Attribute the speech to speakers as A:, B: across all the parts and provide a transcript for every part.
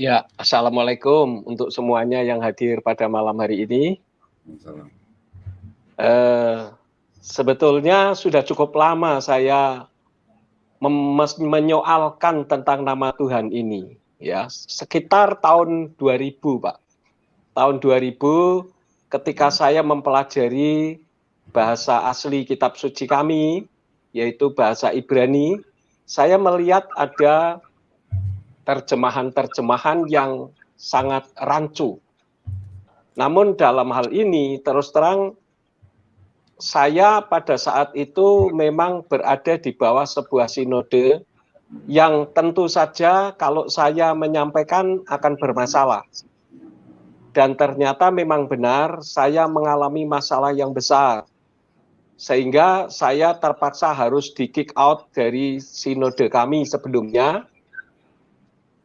A: Ya, Assalamualaikum untuk semuanya yang hadir pada malam hari ini. Sebetulnya sudah cukup lama saya menyoalkan tentang nama Tuhan ini, ya, sekitar tahun 2000, Pak. Tahun 2000 ketika saya mempelajari bahasa asli kitab suci kami, yaitu bahasa Ibrani, saya melihat ada terjemahan-terjemahan yang sangat rancu. Namun dalam hal ini terus terang saya pada saat itu memang berada di bawah sebuah sinode yang tentu saja kalau saya menyampaikan akan bermasalah. Dan ternyata memang benar saya mengalami masalah yang besar. Sehingga saya terpaksa harus di-kick out dari sinode kami sebelumnya.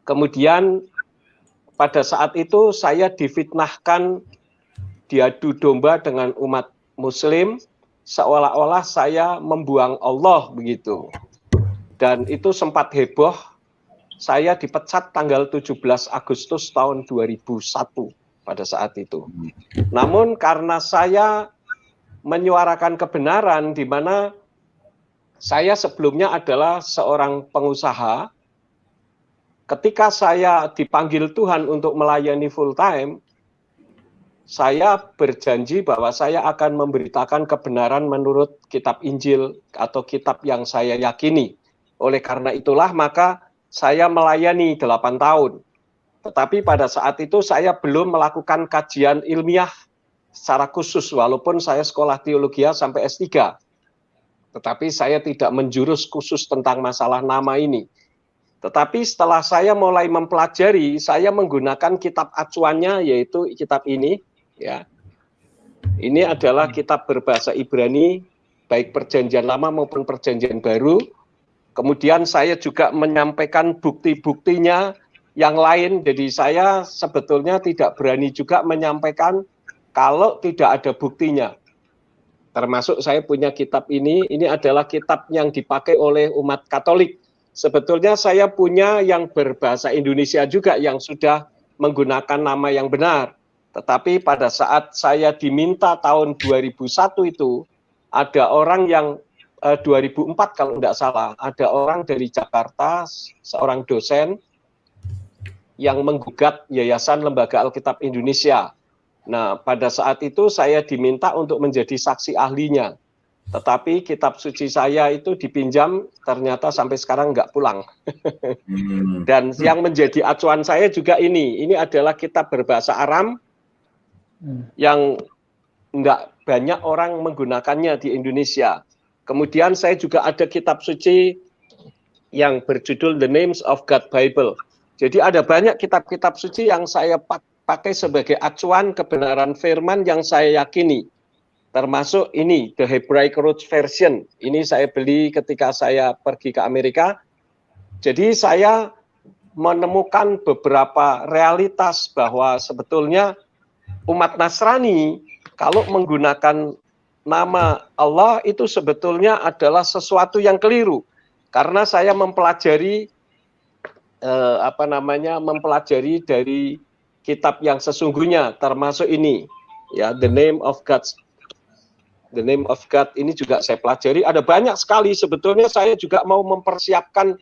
A: Kemudian pada saat itu saya difitnahkan, diadu domba dengan umat Muslim, seolah-olah saya membuang Allah begitu. Dan itu sempat heboh, saya dipecat tanggal 17 Agustus tahun 2001 pada saat itu. Namun karena saya menyuarakan kebenaran di mana saya sebelumnya adalah seorang pengusaha, ketika saya dipanggil Tuhan untuk melayani full time, saya berjanji bahwa saya akan memberitakan kebenaran menurut kitab Injil atau kitab yang saya yakini. Oleh karena itulah maka saya melayani 8 tahun. Tetapi pada saat itu saya belum melakukan kajian ilmiah secara khusus, walaupun saya sekolah teologi sampai S3. Tetapi saya tidak menjurus khusus tentang masalah nama ini. Tetapi setelah saya mulai mempelajari, saya menggunakan kitab acuannya, yaitu kitab ini. Ya, ini adalah kitab berbahasa Ibrani, baik Perjanjian Lama maupun Perjanjian Baru. Kemudian saya juga menyampaikan bukti-buktinya yang lain. Jadi saya sebetulnya tidak berani juga menyampaikan kalau tidak ada buktinya. Termasuk saya punya kitab ini adalah kitab yang dipakai oleh umat Katolik. Sebetulnya saya punya yang berbahasa Indonesia juga yang sudah menggunakan nama yang benar. Tetapi pada saat saya diminta tahun 2001 itu, ada orang yang 2004 kalau tidak salah, ada orang dari Jakarta, seorang dosen yang menggugat Yayasan Lembaga Alkitab Indonesia. Nah, pada saat itu saya diminta untuk menjadi saksi ahlinya. Tetapi kitab suci saya itu dipinjam, ternyata sampai sekarang nggak pulang. Dan yang menjadi acuan saya juga ini adalah kitab berbahasa Aram, yang nggak banyak orang menggunakannya di Indonesia. Kemudian saya juga ada kitab suci yang berjudul The Names of God Bible. Jadi ada banyak kitab-kitab suci yang saya pakai sebagai acuan kebenaran firman yang saya yakini. Termasuk ini, The Hebraic Roots Version. Ini saya beli ketika saya pergi ke Amerika. Jadi saya menemukan beberapa realitas bahwa sebetulnya umat Nasrani kalau menggunakan nama Allah itu sebetulnya adalah sesuatu yang keliru. Karena saya mempelajari mempelajari dari kitab yang sesungguhnya, termasuk ini, ya, The Name of God ini juga saya pelajari. Ada banyak sekali, sebetulnya saya juga mau mempersiapkan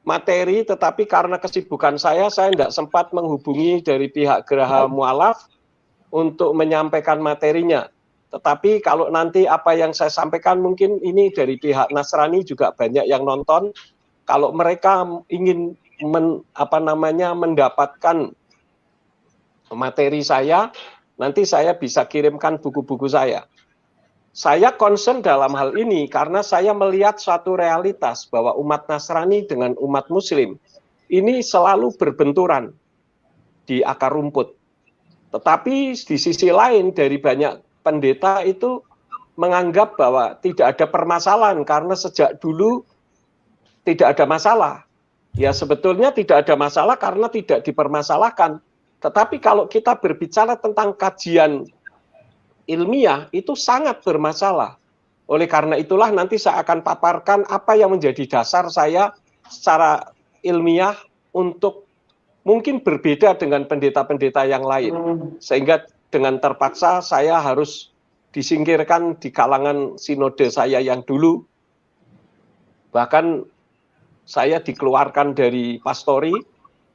A: materi, tetapi karena kesibukan saya tidak sempat menghubungi dari pihak Geraha Mu'alaf untuk menyampaikan materinya. Tetapi kalau nanti apa yang saya sampaikan mungkin ini dari pihak Nasrani juga banyak yang nonton. Kalau mereka ingin mendapatkan materi saya, nanti saya bisa kirimkan buku-buku saya. Saya concern dalam hal ini karena saya melihat suatu realitas bahwa umat Nasrani dengan umat Muslim ini selalu berbenturan di akar rumput. Tetapi di sisi lain dari banyak pendeta itu menganggap bahwa tidak ada permasalahan karena sejak dulu tidak ada masalah. Ya sebetulnya tidak ada masalah karena tidak dipermasalahkan. Tetapi kalau kita berbicara tentang kajian ilmiah itu sangat bermasalah. Oleh karena itulah nanti saya akan paparkan apa yang menjadi dasar saya secara ilmiah untuk mungkin berbeda dengan pendeta-pendeta yang lain. Sehingga dengan terpaksa saya harus disingkirkan di kalangan sinode saya yang dulu. Bahkan saya dikeluarkan dari pastori,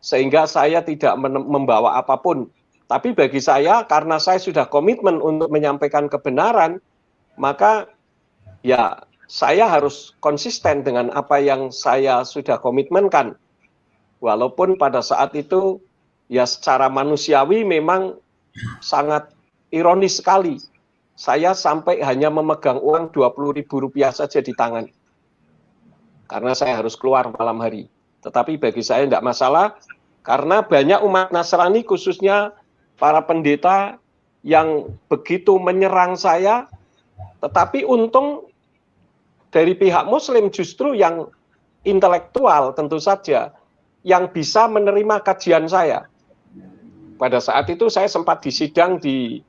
A: sehingga saya tidak membawa apapun. Tapi bagi saya, karena saya sudah komitmen untuk menyampaikan kebenaran, maka ya saya harus konsisten dengan apa yang saya sudah komitmenkan. Walaupun pada saat itu ya secara manusiawi memang sangat ironis sekali. Saya sampai hanya memegang uang Rp20.000 saja di tangan. Karena saya harus keluar malam hari. Tetapi bagi saya tidak masalah, karena banyak umat Nasrani khususnya para pendeta yang begitu menyerang saya, tetapi untung dari pihak Muslim justru yang intelektual tentu saja, yang bisa menerima kajian saya. Pada saat itu saya sempat disidang di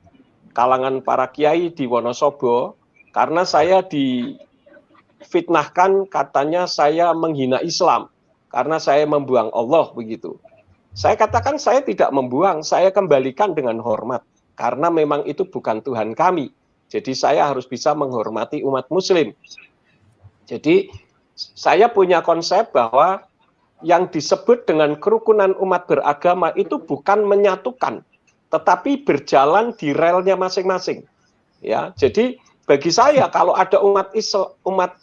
A: kalangan para kiai di Wonosobo, karena saya difitnahkan katanya saya menghina Islam, karena saya membuang Allah begitu. Saya katakan saya tidak membuang, saya kembalikan dengan hormat. Karena memang itu bukan Tuhan kami. Jadi saya harus bisa menghormati umat muslim. Jadi saya punya konsep bahwa yang disebut dengan kerukunan umat beragama itu bukan menyatukan, tetapi berjalan di relnya masing-masing. Ya, jadi bagi saya kalau ada umat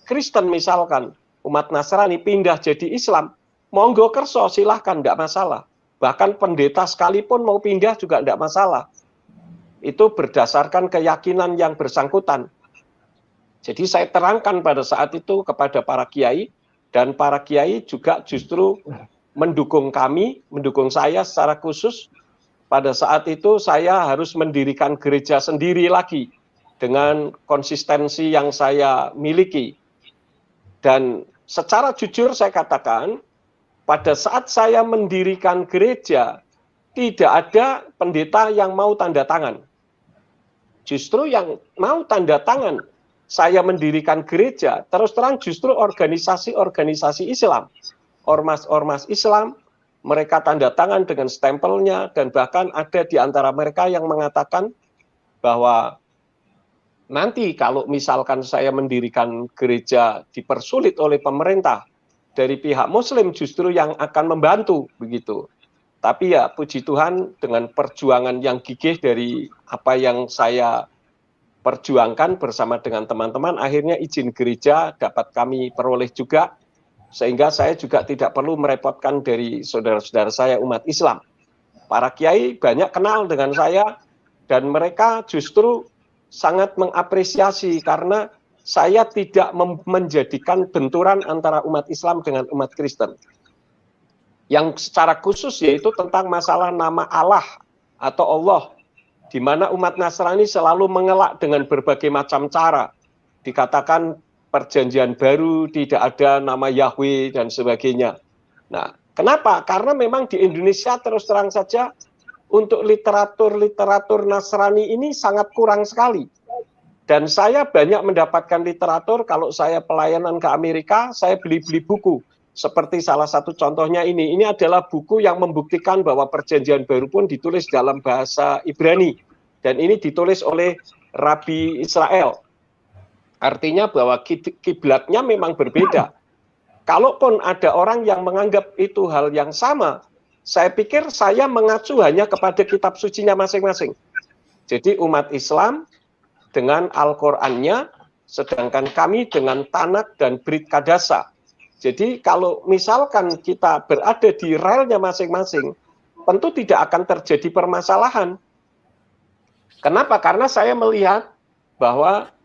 A: Kristen misalkan, umat Nasrani pindah jadi Islam, monggo kerso silahkan, tidak masalah. Bahkan pendeta sekalipun mau pindah juga tidak masalah. Itu berdasarkan keyakinan yang bersangkutan. Jadi saya terangkan pada saat itu kepada para kiai, dan para kiai juga justru mendukung kami, mendukung saya secara khusus. Pada saat itu saya harus mendirikan gereja sendiri lagi dengan konsistensi yang saya miliki. Dan secara jujur saya katakan, pada saat saya mendirikan gereja, tidak ada pendeta yang mau tanda tangan. Justru yang mau tanda tangan, saya mendirikan gereja, terus terang justru organisasi-organisasi Islam. Ormas-ormas Islam, mereka tanda tangan dengan stempelnya, dan bahkan ada di antara mereka yang mengatakan bahwa nanti kalau misalkan saya mendirikan gereja dipersulit oleh pemerintah, dari pihak Muslim justru yang akan membantu begitu. Tapi ya puji Tuhan dengan perjuangan yang gigih dari apa yang saya perjuangkan bersama dengan teman-teman, akhirnya izin gereja dapat kami peroleh juga, sehingga saya juga tidak perlu merepotkan dari saudara-saudara saya umat Islam. Para kiai banyak kenal dengan saya dan mereka justru sangat mengapresiasi karena saya tidak menjadikan benturan antara umat Islam dengan umat Kristen. Yang secara khusus yaitu tentang masalah nama Allah atau Allah, di mana umat Nasrani selalu mengelak dengan berbagai macam cara. Dikatakan perjanjian baru tidak ada nama Yahweh dan sebagainya. Nah, kenapa? Karena memang di Indonesia terus terang saja untuk literatur Nasrani ini sangat kurang sekali. Dan saya banyak mendapatkan literatur, kalau saya pelayanan ke Amerika, saya beli-beli buku. Seperti salah satu contohnya ini adalah buku yang membuktikan bahwa perjanjian baru pun ditulis dalam bahasa Ibrani. Dan ini ditulis oleh Rabi Israel. Artinya bahwa kiblatnya memang berbeda. Kalaupun ada orang yang menganggap itu hal yang sama, saya pikir saya mengacu hanya kepada kitab sucinya masing-masing. Jadi umat Islam dengan Al-Qur'annya, sedangkan kami dengan Tanak dan Brit Kadasa. Jadi kalau misalkan kita berada di relnya masing-masing, tentu tidak akan terjadi permasalahan. Kenapa? Karena saya melihat bahwa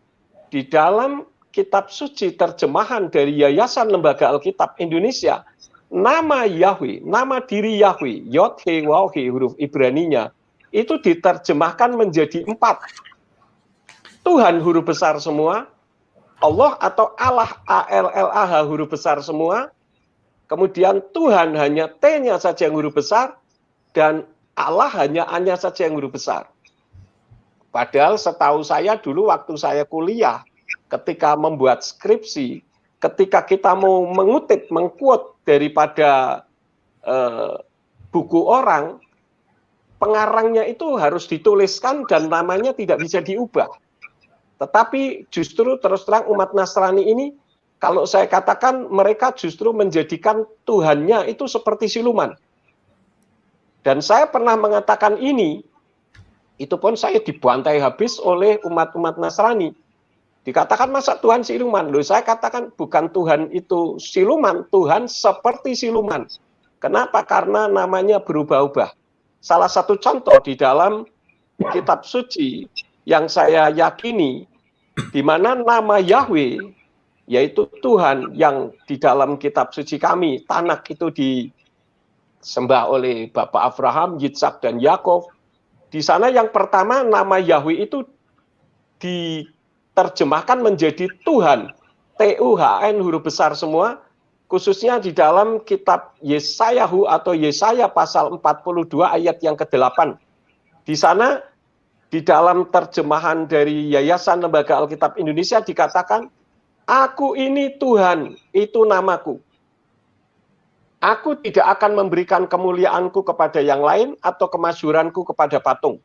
A: di dalam kitab suci terjemahan dari Yayasan Lembaga Alkitab Indonesia, nama Yahweh, nama diri Yahweh, Yod, He, Waw, He, huruf Ibraninya, itu diterjemahkan menjadi 4. Tuhan huruf besar semua, Allah atau Allah, A-L-L-A-H huruf besar semua, kemudian Tuhan hanya T-nya saja yang huruf besar, dan Allah hanya A-nya saja yang huruf besar. Padahal setahu saya dulu waktu saya kuliah, ketika membuat skripsi, ketika kita mau mengutip, mengquote daripada buku orang, pengarangnya itu harus dituliskan dan namanya tidak bisa diubah. Tetapi justru terus terang umat Nasrani ini, kalau saya katakan mereka justru menjadikan Tuhannya itu seperti siluman. Dan saya pernah mengatakan ini, itu pun saya dibantai habis oleh umat-umat Nasrani. Dikatakan masa Tuhan siluman? Loh, saya katakan bukan Tuhan itu siluman, Tuhan seperti siluman. Kenapa? Karena namanya berubah-ubah. Salah satu contoh di dalam kitab suci yang saya yakini, di mana nama Yahweh, yaitu Tuhan yang di dalam kitab suci kami, Tanak itu disembah oleh Bapak Abraham, Yitzhak, dan Yakov. Di sana yang pertama nama Yahweh itu diterjemahkan menjadi Tuhan, T-U-H-N huruf besar semua, khususnya di dalam kitab Yesayahu atau Yesaya pasal 42 ayat yang ke-8. Di sana, di dalam terjemahan dari Yayasan Lembaga Alkitab Indonesia dikatakan, Aku ini Tuhan, itu namaku. Aku tidak akan memberikan kemuliaanku kepada yang lain atau kemasyhuranku kepada patung.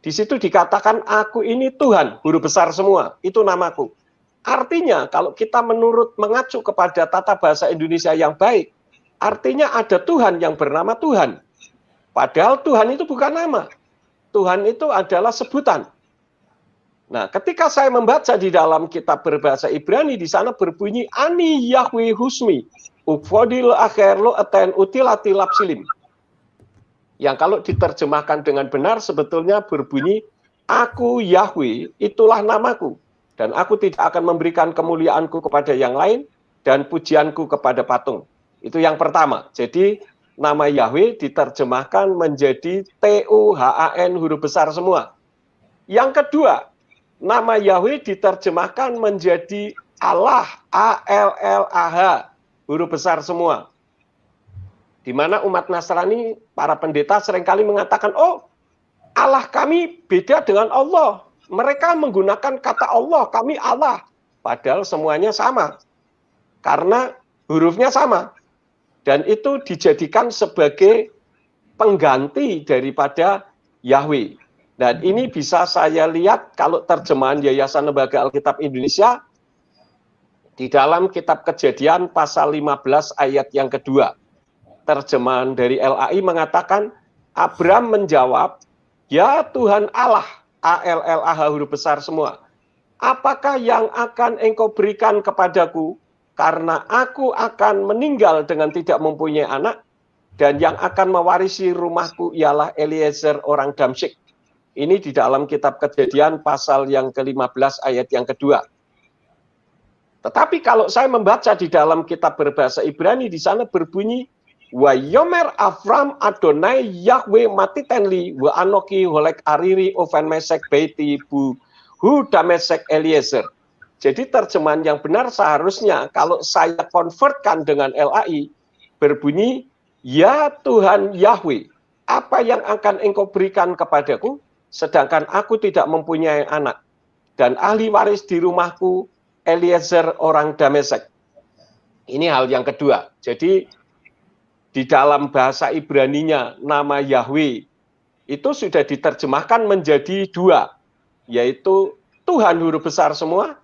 A: Di situ dikatakan, aku ini Tuhan, huruf besar semua, itu namaku. Artinya, kalau kita mengacu kepada tata bahasa Indonesia yang baik, artinya ada Tuhan yang bernama Tuhan. Padahal Tuhan itu bukan nama. Tuhan itu adalah sebutan. Nah, ketika saya membaca di dalam kitab berbahasa Ibrani, di sana berbunyi, Ani Yahweh Husmi, Ufodil Akhir Lo Eten Utilati Lapsilim. Yang kalau diterjemahkan dengan benar sebetulnya berbunyi, Aku Yahweh, itulah namaku. Dan aku tidak akan memberikan kemuliaanku kepada yang lain, dan pujianku kepada patung. Itu yang pertama. Jadi, nama Yahweh diterjemahkan menjadi T-U-H-A-N huruf besar semua. Yang kedua, nama Yahweh diterjemahkan menjadi Allah, A-L-L-A-H, huruf besar semua. Di mana umat Nasrani, para pendeta seringkali mengatakan, oh, Allah kami beda dengan Allah. Mereka menggunakan kata Allah, kami Allah. Padahal semuanya sama. Karena hurufnya sama. Dan itu dijadikan sebagai pengganti daripada Yahweh. Dan ini bisa saya lihat kalau terjemahan Yayasan Lembaga Alkitab Indonesia di dalam kitab Kejadian pasal 15 ayat yang kedua. Terjemahan dari LAI mengatakan, Abram menjawab, ya Tuhan Allah, A-L-L-A-H huruf besar semua. Apakah yang akan engkau berikan kepadaku? Karena aku akan meninggal dengan tidak mempunyai anak, dan yang akan mewarisi rumahku ialah Eliezer orang Damsyik. Ini di dalam kitab Kejadian pasal yang ke-15 ayat yang kedua. Tetapi kalau saya membaca di dalam kitab berbahasa Ibrani, di sana berbunyi, Wa yomer Avram Adonai Yahweh matitenli wa anoki holek ariri oven mesek beiti bu hu damesek Eliezer. Jadi terjemahan yang benar seharusnya kalau saya konvertkan dengan LAI berbunyi, ya Tuhan Yahweh, apa yang akan engkau berikan kepadaku, sedangkan aku tidak mempunyai anak, dan ahli waris di rumahku Eliezer orang Damesek. Ini hal yang kedua. Jadi di dalam bahasa Ibraninya nama Yahweh itu sudah diterjemahkan menjadi dua, yaitu Tuhan huruf besar semua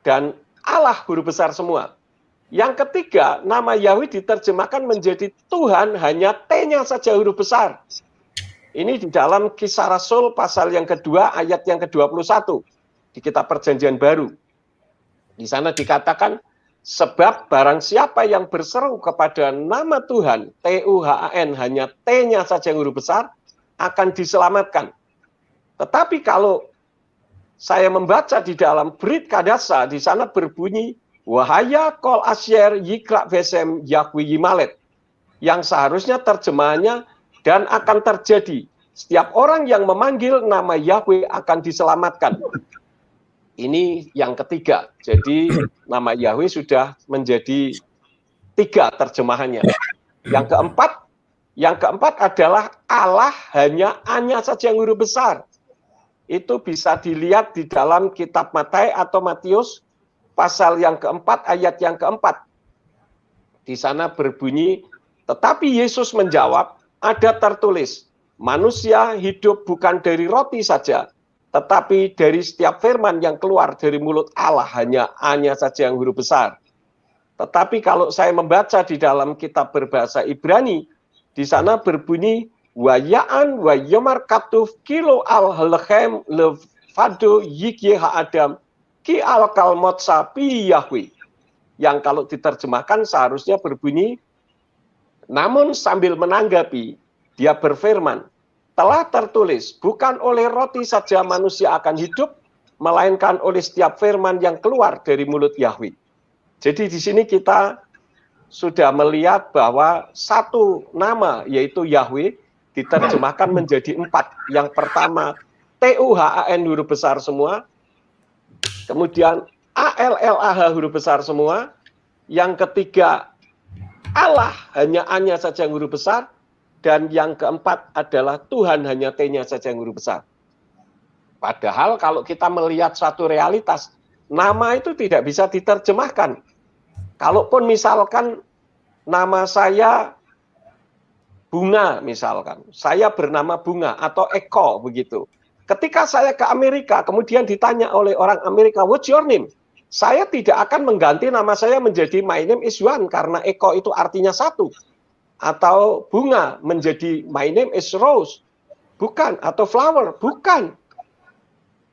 A: dan Allah huruf besar semua. Yang ketiga, nama Yahweh diterjemahkan menjadi Tuhan hanya T-nya saja huruf besar. Ini di dalam Kisah Rasul pasal yang kedua ayat yang ke-21 di kitab Perjanjian Baru. Di sana dikatakan, sebab barang siapa yang berseru kepada nama Tuhan, T-U-H-A-N, hanya T-nya saja yang huruf besar, akan diselamatkan. Tetapi kalau saya membaca di dalam Brit Kadasa, di sana berbunyi, Wahaya kol asyer yikra vesem Yahweh yimalet. Yang seharusnya terjemahannya, dan akan terjadi. Setiap orang yang memanggil nama Yahweh akan diselamatkan. Ini yang ketiga. Jadi nama Yahweh sudah menjadi tiga terjemahannya. Yang keempat adalah Allah hanya A-nya saja yang huruf besar. Itu bisa dilihat di dalam kitab Matius atau Matius pasal yang keempat ayat yang keempat. Di sana berbunyi, tetapi Yesus menjawab, ada tertulis, manusia hidup bukan dari roti saja, tetapi dari setiap firman yang keluar dari mulut Allah, hanya saja yang huruf besar. Tetapi kalau saya membaca di dalam kitab berbahasa Ibrani, di sana berbunyi, wayaan wa yomar katuf kilo al halchem levado yikye ha-adam ki al kalmot sapi Yahweh. Yang kalau diterjemahkan seharusnya berbunyi, namun sambil menanggapi, dia berfirman, telah tertulis, bukan oleh roti saja manusia akan hidup, melainkan oleh setiap firman yang keluar dari mulut Yahweh. Jadi di sini kita sudah melihat bahwa satu nama, yaitu Yahweh, diterjemahkan menjadi 4. Yang pertama, T-U-H-A-N huruf besar semua, kemudian A-L-L-A-H huruf besar semua, yang ketiga, Allah hanya saja yang huruf besar, dan yang keempat adalah Tuhan hanya T-nya saja yang huruf besar. Padahal kalau kita melihat suatu realitas, nama itu tidak bisa diterjemahkan. Kalaupun misalkan nama saya Bunga misalkan, saya bernama Bunga atau Eko begitu. Ketika saya ke Amerika, kemudian ditanya oleh orang Amerika, what's your name? Saya tidak akan mengganti nama saya menjadi my name is Juan, karena Eko itu artinya satu. Atau bunga menjadi my name is Rose. Bukan. Atau flower. Bukan.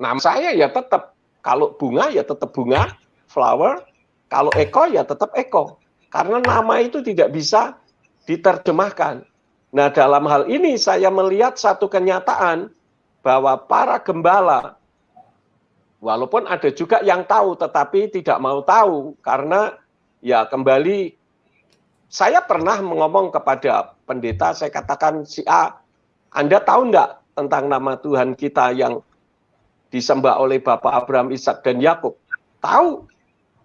A: Nama saya ya tetap. Kalau bunga ya tetap bunga, flower. Kalau Eko ya tetap Eko. Karena nama itu tidak bisa diterjemahkan. Nah, dalam hal ini saya melihat satu kenyataan bahwa para gembala, walaupun ada juga yang tahu tetapi tidak mau tahu, karena ya kembali saya pernah ngomong kepada pendeta, saya katakan, si A, Anda tahu enggak tentang nama Tuhan kita yang disembah oleh Bapak Abraham, Ishak dan Yakub? Tahu.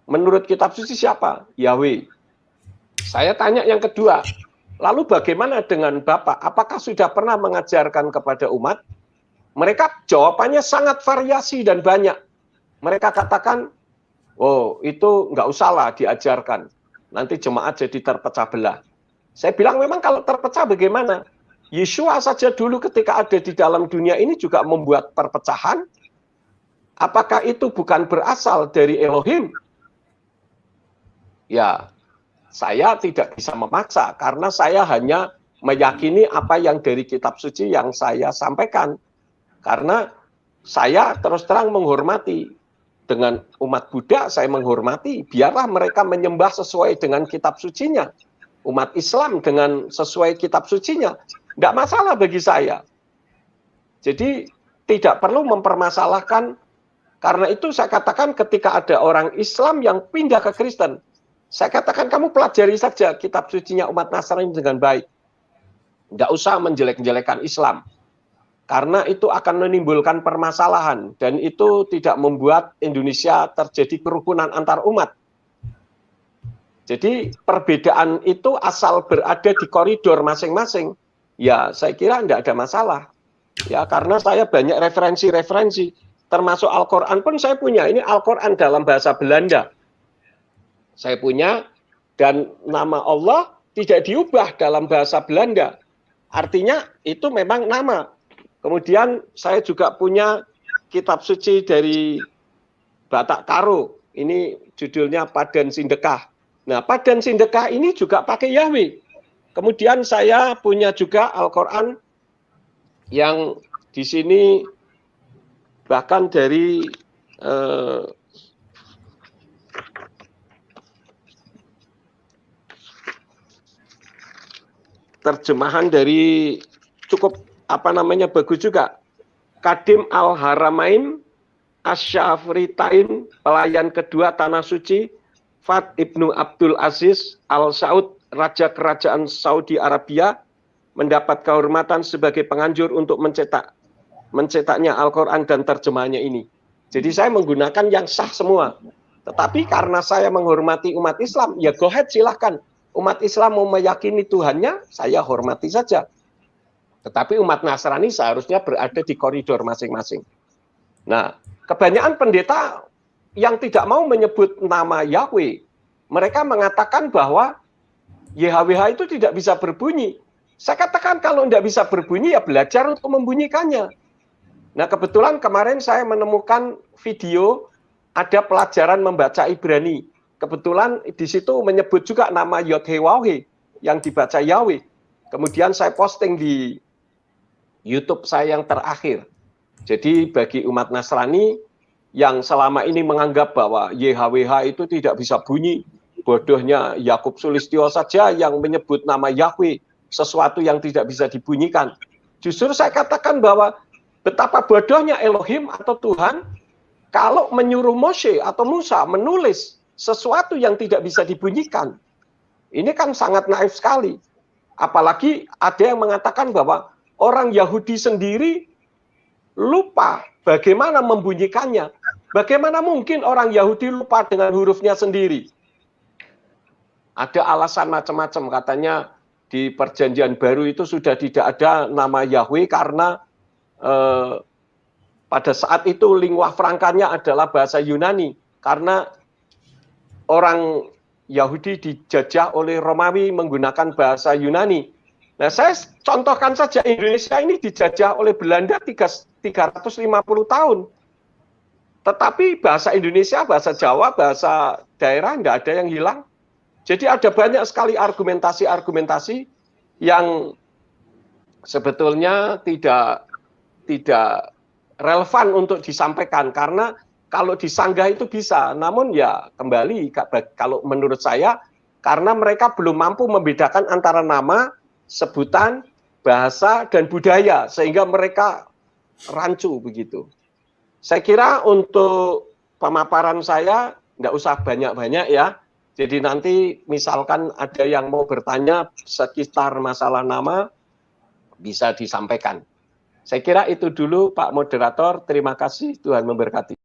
A: Menurut kitab suci siapa? Yahweh. Saya tanya yang kedua, lalu bagaimana dengan Bapak? Apakah sudah pernah mengajarkan kepada umat? Mereka jawabannya sangat variasi dan banyak. Mereka katakan, oh itu nggak usahlah diajarkan. Nanti jemaat jadi terpecah belah. Saya bilang memang kalau terpecah bagaimana? Yeshua saja dulu ketika ada di dalam dunia ini juga membuat perpecahan. Apakah itu bukan berasal dari Elohim? Ya, saya tidak bisa memaksa karena saya hanya meyakini apa yang dari kitab suci yang saya sampaikan. Karena saya terus terang menghormati. Dengan umat Buddha saya menghormati, biarlah mereka menyembah sesuai dengan kitab sucinya. Umat Islam dengan sesuai kitab sucinya, nggak masalah bagi saya. Jadi tidak perlu mempermasalahkan, karena itu saya katakan ketika ada orang Islam yang pindah ke Kristen, saya katakan kamu pelajari saja kitab sucinya umat Nasrani dengan baik. Nggak usah menjelek-jelekan Islam. Karena itu akan menimbulkan permasalahan dan itu tidak membuat Indonesia terjadi kerukunan antar umat. Jadi perbedaan itu asal berada di koridor masing-masing, ya saya kira tidak ada masalah. Ya karena saya banyak referensi-referensi, termasuk Al-Quran pun saya punya. Ini Al-Quran dalam bahasa Belanda. Saya punya, dan nama Allah tidak diubah dalam bahasa Belanda. Artinya itu memang nama. Kemudian saya juga punya kitab suci dari Batak Karo. Ini judulnya Padan Sindekah. Nah, Padan Sindekah ini juga pakai Yahweh. Kemudian saya punya juga Al-Quran yang di sini bahkan dari terjemahan dari cukup bagus juga. Kadim Al-Haramain Asyafritain, pelayan kedua Tanah Suci, Fat Ibnu Abdul Aziz Al-Saud, Raja Kerajaan Saudi Arabia, mendapat kehormatan sebagai penganjur untuk mencetaknya Al-Quran dan terjemahannya ini. Jadi saya menggunakan yang sah semua. Tetapi karena saya menghormati umat Islam, ya go ahead silahkan. Umat Islam mau meyakini Tuhannya, saya hormati saja. Tetapi umat Nasrani seharusnya berada di koridor masing-masing. Nah, kebanyakan pendeta yang tidak mau menyebut nama Yahweh, mereka mengatakan bahwa YHWH itu tidak bisa berbunyi. Saya katakan kalau tidak bisa berbunyi ya belajar untuk membunyikannya. Nah kebetulan kemarin saya menemukan video ada pelajaran membaca Ibrani. Kebetulan di situ menyebut juga nama Yod-Heh-Waw-Heh yang dibaca Yahweh. Kemudian saya posting di YouTube saya yang terakhir. Jadi bagi umat Nasrani yang selama ini menganggap bahwa YHWH itu tidak bisa bunyi, bodohnya Yakub Sulistyo saja yang menyebut nama Yahweh, sesuatu yang tidak bisa dibunyikan. Justru saya katakan bahwa betapa bodohnya Elohim atau Tuhan kalau menyuruh Moshe atau Musa menulis sesuatu yang tidak bisa dibunyikan. Ini kan sangat naif sekali. Apalagi ada yang mengatakan bahwa orang Yahudi sendiri lupa bagaimana membunyikannya. Bagaimana mungkin orang Yahudi lupa dengan hurufnya sendiri? Ada alasan macam-macam, katanya di perjanjian baru itu sudah tidak ada nama Yahweh karena pada saat itu lingua frankanya adalah bahasa Yunani. Karena orang Yahudi dijajah oleh Romawi menggunakan bahasa Yunani. Nah, saya contohkan saja Indonesia ini dijajah oleh Belanda 350 tahun. Tetapi bahasa Indonesia, bahasa Jawa, bahasa daerah tidak ada yang hilang. Jadi ada banyak sekali argumentasi-argumentasi yang sebetulnya tidak relevan untuk disampaikan. Karena kalau disanggah itu bisa, namun ya kembali kalau menurut saya karena mereka belum mampu membedakan antara nama, sebutan, bahasa, dan budaya, sehingga mereka rancu begitu. Saya kira untuk pemaparan saya nggak usah banyak-banyak ya. Jadi nanti misalkan ada yang mau bertanya sekitar masalah nama, bisa disampaikan. Saya kira itu dulu Pak Moderator, terima kasih, Tuhan memberkati.